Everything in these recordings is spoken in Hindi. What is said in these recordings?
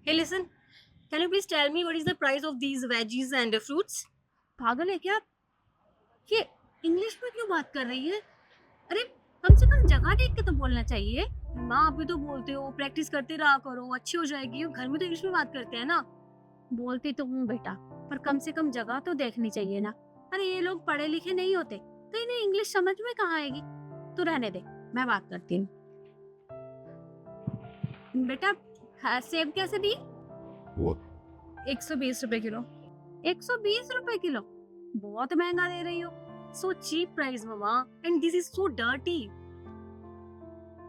Hey, listen, can you please tell me what is the price of these veggies and fruits? पागल है क्या? ये इंग्लिश में क्यों बात कर रही है? अरे कम से कम जगह देख के तो बोलना चाहिए। माँ अभी तो बोलते हो प्रैक्टिस करते रहा करो अच्छी हो जाएगी। घर में तो इंग्लिश में बात करते हैं ना। बोलती तो हूँ बेटा, पर कम से कम जगह तो देखनी चाहिए ना। अरे ये लोग पढ़े लिखे नहीं होते तो इन्हें इंग्लिश समझ में कहाँ आएगी। तू रहने दे, मैं बात करती हूँ। बेटा सेब कैसे दी? 120 रुपए किलो। 120 रुपए किलो? बहुत महंगा दे रही हो। सो चीप प्राइस मामा, and this is so dirty.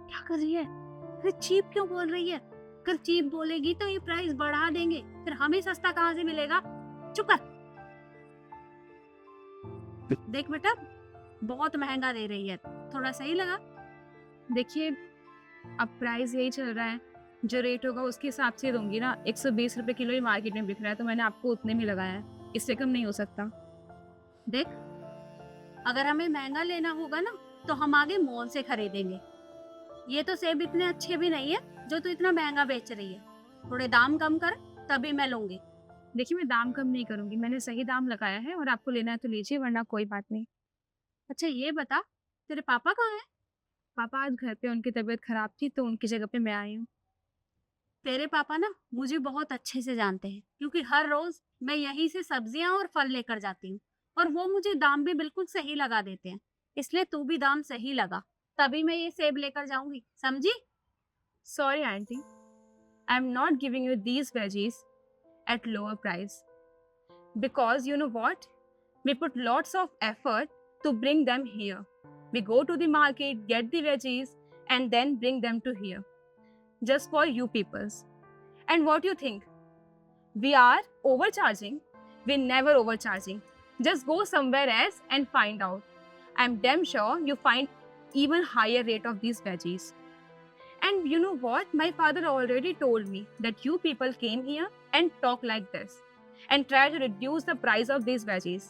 क्या कर रही है? अरे चीप क्यों बोल रही है? अगर चीप बोलेगी तो ये प्राइस बढ़ा देंगे, फिर हमें सस्ता कहाँ से मिलेगा? चुप कर। देख बेटा, बहुत महंगा दे रही है, थोड़ा सही लगा। देखिए, अब प्राइस यही चल रहा है, जो रेट होगा उसके हिसाब से दूंगी ना। 120 रुपए किलो ही मार्केट में बिक रहा है, तो मैंने आपको उतने में लगाया है, इससे कम नहीं हो सकता। देख, अगर हमें महंगा लेना होगा ना तो हम आगे मॉल से खरीदेंगे। ये तो सेब इतने अच्छे भी नहीं है जो तू इतना महंगा बेच रही है। थोड़े दाम कम कर, तभी मैं लूंगी। देखिए, मैं दाम कम नहीं करूंगी, मैंने सही दाम लगाया है, और आपको लेना है तो लीजिए, वरना कोई बात नहीं। अच्छा ये बता, तेरे पापा कहाँ हैं? पापा आज घर पे, उनकी तबीयत खराब थी तो उनकी जगह पे मैं आई हूँ। तेरे पापा ना मुझे बहुत अच्छे से जानते हैं, क्योंकि हर रोज मैं यहीं से सब्जियां और फल लेकर जाती हूँ, और वो मुझे दाम भी बिल्कुल सही लगा देते हैं। इसलिए तू भी दाम सही लगा, तभी मैं ये सेब लेकर जाऊंगी, समझी? Sorry aunty, I am not giving you these veggies at lower price, because you know what, we put lots of effort to bring them here. We go to the market, get the veggies, and then bring them to here just for you peoples. And what you think, we are overcharging? We never overcharging. Just go somewhere else and find out. I'm damn sure you find even higher rate of these veggies. And you know what? My father already told me that you people came here and talk like this and try to reduce the price of these veggies.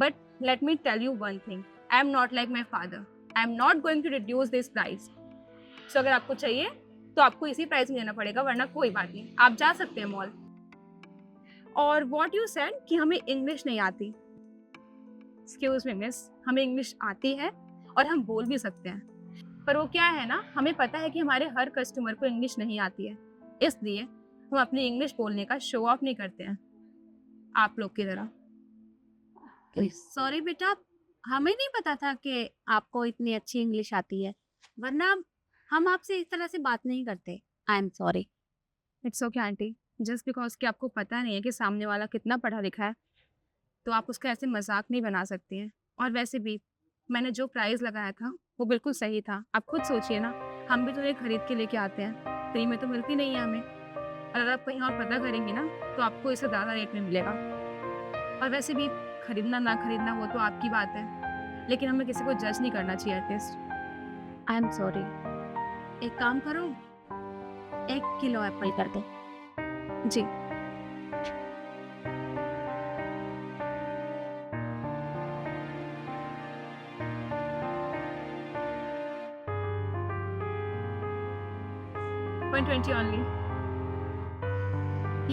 But let me tell you one thing. I am not like my father. I am not going to reduce this price. So अगर आपको चाहिए तो आपको इसी प्राइस में लेना पड़ेगा, वरना कोई बात नहीं, आप जा सकते हैं मॉल। और what you said कि हमें इंग्लिश नहीं आती। एक्सक्यूज मी मिस, हमें इंग्लिश आती है और हम बोल भी सकते हैं, पर वो क्या है ना, हमें पता है कि हमारे हर कस्टमर को इंग्लिश नहीं आती है, इसलिए हम अपनी इंग्लिश बोलने का शो ऑफ नहीं करते हैं आप लोग की तरह। सॉरी बेटा, हमें नहीं पता था कि आपको इतनी अच्छी इंग्लिश आती है, वरना हम आपसे इस तरह से बात नहीं करते। I am sorry. It's okay aunty, just because कि आपको पता नहीं है कि सामने वाला कितना पढ़ा लिखा है, तो आप उसका ऐसे मजाक नहीं बना सकती हैं। और वैसे भी मैंने जो प्राइस लगाया था वो बिल्कुल सही था। आप खुद सोचिए ना, हम भी तो ये खरीद के लेके आते हैं, फ्री में तो मिलती नहीं है हमें। और अगर आप कहीं और पता करेंगी ना तो आपको इससे ज़्यादा रेट में मिलेगा। और वैसे भी खरीदना ना खरीदना वो तो आपकी बात है, लेकिन हमें किसी को जज नहीं करना चाहिए एटलीस्ट। I am sorry. एक काम करो, 1 किलो एप्पल कर दो। जी। $120 ओनली।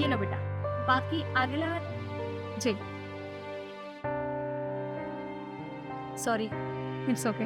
ये लो बेटा, बाकी आगे लगा। जी। सॉरी। It's okay.